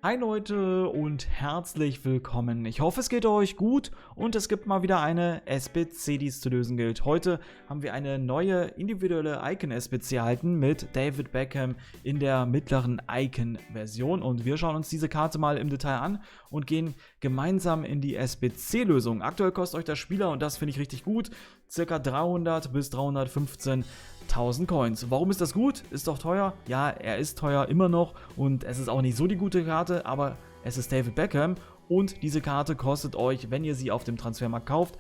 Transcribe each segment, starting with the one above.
Hi Leute und herzlich willkommen. Ich hoffe, es geht euch gut und es gibt mal wieder eine SBC, die es zu lösen gilt. Heute haben wir eine neue individuelle Icon-SBC erhalten mit David Beckham in der mittleren Icon-Version und wir schauen uns diese Karte mal im Detail an und gehen gemeinsam in die SBC-Lösung. Aktuell kostet euch der Spieler, und das finde ich richtig gut, ca. 300 bis 315.000 Coins. Warum ist das gut? Ist doch teuer? Ja, er ist teuer immer noch und es ist auch nicht so die gute Karte, aber es ist David Beckham und diese Karte kostet euch, wenn ihr sie auf dem Transfermarkt kauft,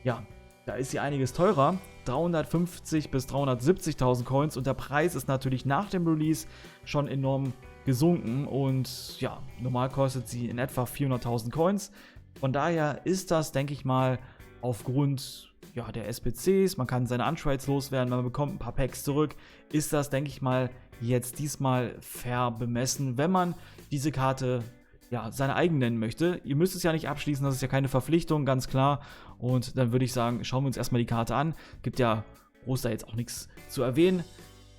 ja, da ist sie einiges teurer, 350 bis 370.000 Coins und der Preis ist natürlich nach dem Release schon enorm gesunken und ja, normal kostet sie in etwa 400.000 Coins. Von daher ist das, denke ich mal, aufgrund der SBCs, man kann seine Untrades loswerden, man bekommt ein paar Packs zurück, ist das, denke ich mal, jetzt diesmal fair bemessen, wenn man diese Karte seine eigen nennen möchte. Ihr müsst es ja nicht abschließen, das ist ja keine Verpflichtung, ganz klar. Und dann würde ich sagen, schauen wir uns erstmal die Karte an. Gibt ja groß da jetzt auch nichts zu erwähnen.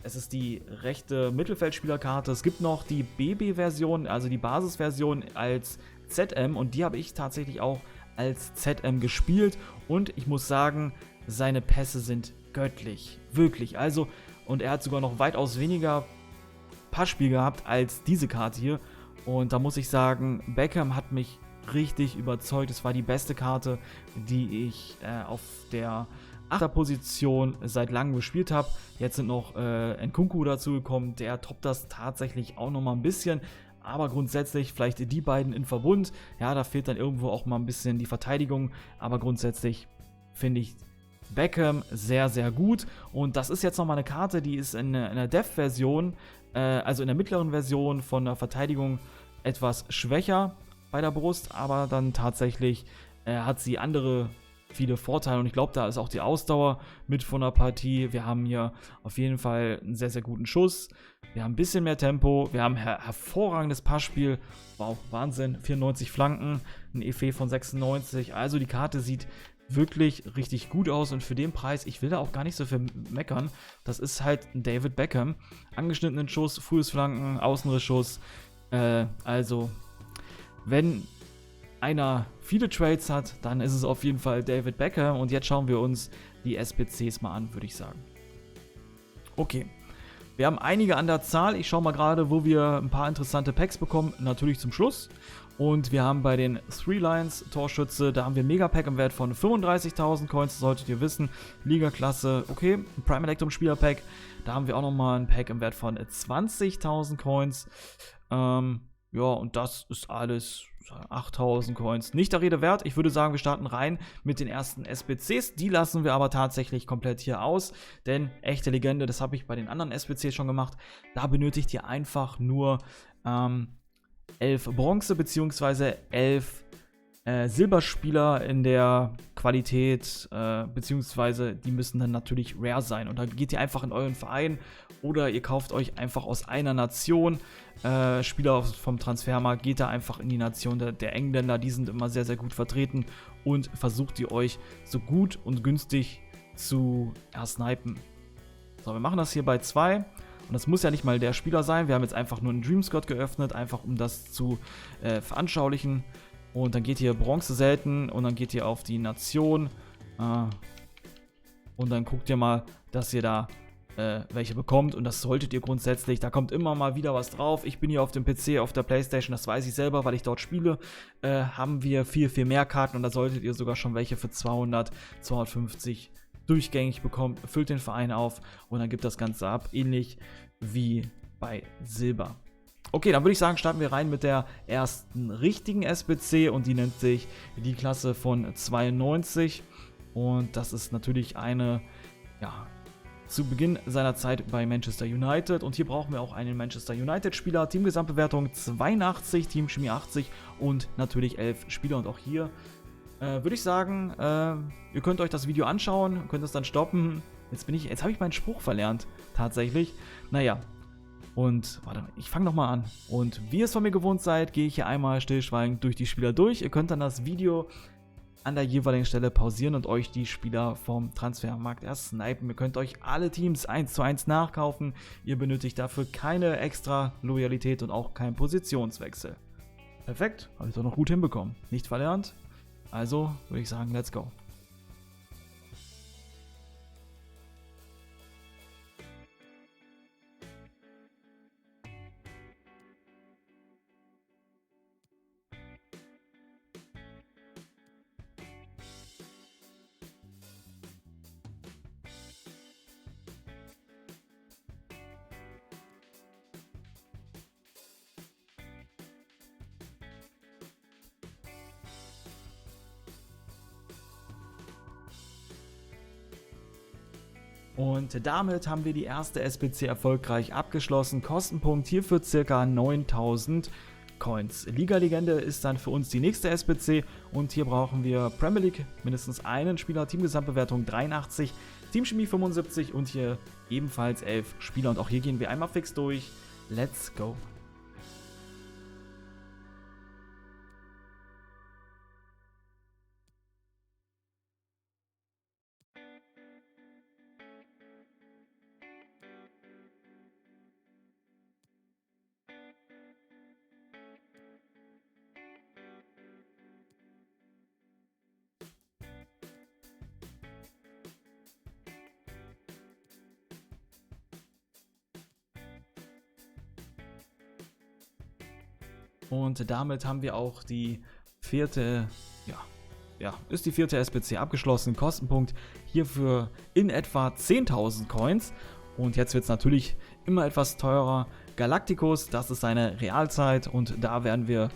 Es ist die rechte Mittelfeldspielerkarte. Es gibt noch die BB-Version, also die Basisversion als ZM und die habe ich tatsächlich auch als ZM gespielt und ich muss sagen, seine Pässe sind göttlich, wirklich. Also, und er hat sogar noch weitaus weniger Passspiel gehabt als diese Karte hier und da muss ich sagen, Beckham hat mich richtig überzeugt. Es war die beste Karte, die ich auf der 8er Position seit langem gespielt habe. Jetzt sind noch Nkunku dazu gekommen, der toppt das tatsächlich auch noch mal ein bisschen. Aber grundsätzlich vielleicht die beiden in Verbund. Ja, da fehlt dann irgendwo auch mal ein bisschen die Verteidigung. Aber grundsätzlich finde ich Beckham sehr, sehr gut. Und das ist jetzt nochmal eine Karte, die ist in der Dev-Version, also in der mittleren Version von der Verteidigung etwas schwächer bei der Brust. Aber dann tatsächlich hat sie viele Vorteile und ich glaube, da ist auch die Ausdauer mit von der Partie. Wir haben hier auf jeden Fall einen sehr, sehr guten Schuss. Wir haben ein bisschen mehr Tempo. Wir haben hervorragendes Passspiel. Wow, Wahnsinn. 94 Flanken, ein EV von 96. Also die Karte sieht wirklich richtig gut aus und für den Preis, ich will da auch gar nicht so viel meckern. Das ist halt ein David Beckham. Angeschnittenen Schuss, frühes Flanken, Außenrissschuss. Also, wenn einer viele Trades hat, dann ist es auf jeden Fall David Beckham. Und jetzt schauen wir uns die SBCs mal an, würde ich sagen. Okay, wir haben einige an der Zahl. Ich schaue mal gerade, wo wir ein paar interessante Packs bekommen. Natürlich zum Schluss. Und wir haben bei den Three Lions Torschütze, da haben wir ein Megapack im Wert von 35.000 Coins, das solltet ihr wissen. Liga-Klasse, okay, ein Prime Electrum Spieler-Pack. Da haben wir auch nochmal ein Pack im Wert von 20.000 Coins. Ja, und das ist alles 8.000 Coins. Nicht der Rede wert. Ich würde sagen, wir starten rein mit den ersten SBCs. Die lassen wir aber tatsächlich komplett hier aus. Denn echte Legende, das habe ich bei den anderen SBCs schon gemacht. Da benötigt ihr einfach nur 11 Bronze bzw. 11 Silberspieler in der Qualität, beziehungsweise die müssen dann natürlich rare sein. Und dann geht ihr einfach in euren Verein oder ihr kauft euch einfach aus einer Nation Spieler vom Transfermarkt, geht da einfach in die Nation der Engländer, die sind immer sehr, sehr gut vertreten und versucht ihr euch so gut und günstig zu snipen. So, wir machen das hier bei 2. Und das muss ja nicht mal der Spieler sein. Wir haben jetzt einfach nur einen Dream Squad geöffnet, einfach um das zu veranschaulichen. Und dann geht ihr Bronze selten und dann geht ihr auf die Nation und dann guckt ihr mal, dass ihr da welche bekommt und das solltet ihr grundsätzlich, da kommt immer mal wieder was drauf. Ich bin hier auf dem PC, auf der Playstation, das weiß ich selber, weil ich dort spiele, haben wir viel, viel mehr Karten und da solltet ihr sogar schon welche für 200, 250 durchgängig bekommen. Füllt den Verein auf und dann gibt das Ganze ab, ähnlich wie bei Silber. Okay, dann würde ich sagen, starten wir rein mit der ersten richtigen SBC und die nennt sich die Klasse von 92 und das ist natürlich eine, zu Beginn seiner Zeit bei Manchester United und hier brauchen wir auch einen Manchester United Spieler, Teamgesamtbewertung 82, Teamchemie 80 und natürlich 11 Spieler und auch hier würde ich sagen, ihr könnt euch das Video anschauen, könnt es dann stoppen. Jetzt habe ich meinen Spruch verlernt, tatsächlich. Naja, und warte, ich fange nochmal an. Und wie ihr es von mir gewohnt seid, gehe ich hier einmal stillschweigend durch die Spieler durch. Ihr könnt dann das Video an der jeweiligen Stelle pausieren und euch die Spieler vom Transfermarkt erst snipen. Ihr könnt euch alle Teams 1:1 nachkaufen. Ihr benötigt dafür keine extra Loyalität und auch keinen Positionswechsel. Perfekt, habe ich doch noch gut hinbekommen. Nicht verlernt. Also würde ich sagen, let's go. Und damit haben wir die erste SBC erfolgreich abgeschlossen. Kostenpunkt hierfür ca. 9000 Coins. Liga-Legende ist dann für uns die nächste SBC und hier brauchen wir Premier League, mindestens einen Spieler, Teamgesamtbewertung 83, Teamchemie 75 und hier ebenfalls 11 Spieler. Und auch hier gehen wir einmal fix durch. Let's go! Und damit haben wir auch die vierte, ist die vierte SBC abgeschlossen. Kostenpunkt hierfür in etwa 10.000 Coins. Und jetzt wird es natürlich immer etwas teurer. Galacticus, das ist seine Realzeit und da haben wir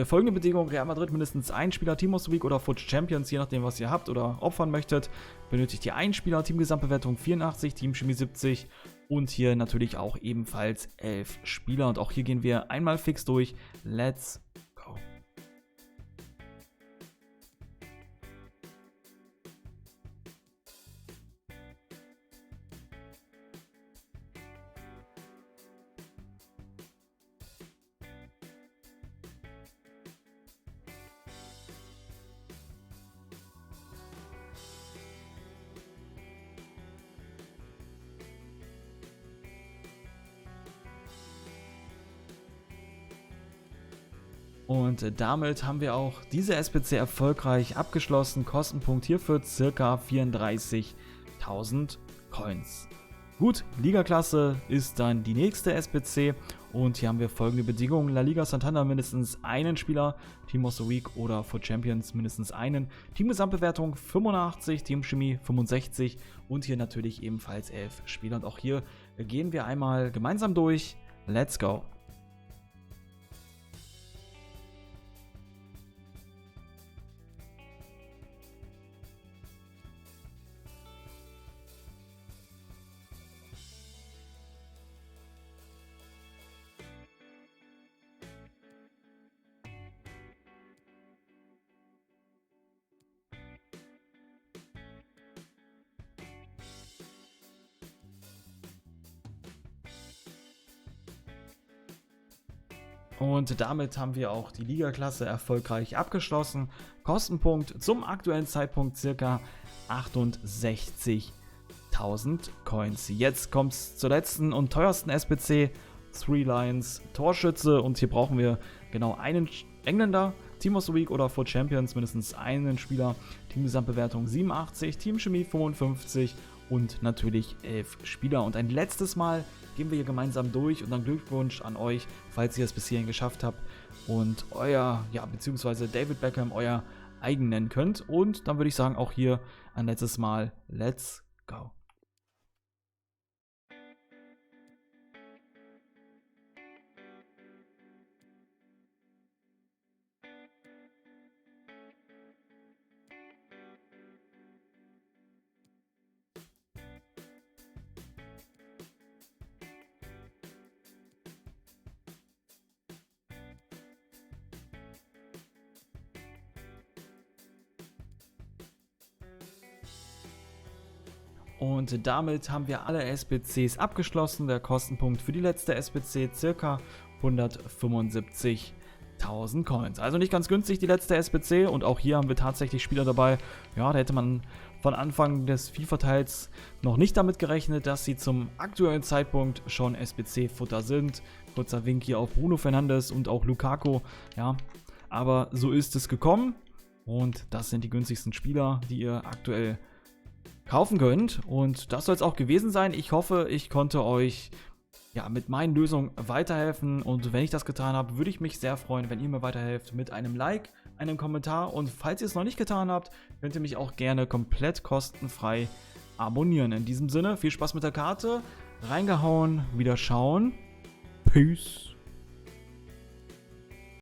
folgende Bedingungen: Real Madrid mindestens ein Spieler, Team of the Week oder FUT Champions, je nachdem was ihr habt oder opfern möchtet. Benötigt ihr einen Spieler, Teamgesamtbewertung 84, Teamchemie 70 und hier natürlich auch ebenfalls 11 Spieler. Und auch hier gehen wir einmal fix durch. Let's go! Und damit haben wir auch diese SBC erfolgreich abgeschlossen. Kostenpunkt hierfür ca. 34.000 Coins. Gut, Ligaklasse ist dann die nächste SBC und hier haben wir folgende Bedingungen: La Liga Santander mindestens einen Spieler, Team of the Week oder FUT Champions mindestens einen, Teamgesamtbewertung 85, Teamchemie 65 und hier natürlich ebenfalls 11 Spieler. Und auch hier gehen wir einmal gemeinsam durch. Let's go! Und damit haben wir auch die Ligaklasse erfolgreich abgeschlossen. Kostenpunkt zum aktuellen Zeitpunkt ca. 68.000 Coins. Jetzt kommt es zur letzten und teuersten SBC, Three Lions Torschütze. Und hier brauchen wir genau einen Engländer, Team of the Week oder FUT Champions, mindestens einen Spieler, Teamgesamtbewertung 87, Teamchemie 55 und natürlich 11 Spieler. Und ein letztes Mal gehen wir hier gemeinsam durch und dann Glückwunsch an euch, falls ihr es bis hierhin geschafft habt und beziehungsweise David Beckham euer eigen nennen könnt. Und dann würde ich sagen, auch hier ein letztes Mal, let's go! Und damit haben wir alle SBCs abgeschlossen. Der Kostenpunkt für die letzte SBC ca. 175.000 Coins. Also nicht ganz günstig die letzte SBC und auch hier haben wir tatsächlich Spieler dabei. Ja, da hätte man von Anfang des FIFA-Teils noch nicht damit gerechnet, dass sie zum aktuellen Zeitpunkt schon SBC-Futter sind. Kurzer Wink hier auf Bruno Fernandes und auch Lukaku, ja. Aber so ist es gekommen und das sind die günstigsten Spieler, die ihr aktuell kaufen könnt. Und das soll es auch gewesen sein. Ich hoffe, ich konnte euch mit meinen Lösungen weiterhelfen. Und wenn ich das getan habe, würde ich mich sehr freuen, wenn ihr mir weiterhelft mit einem Like, einem Kommentar. Und falls ihr es noch nicht getan habt, könnt ihr mich auch gerne komplett kostenfrei abonnieren. In diesem Sinne, viel Spaß mit der Karte. Reingehauen, wieder schauen. Peace.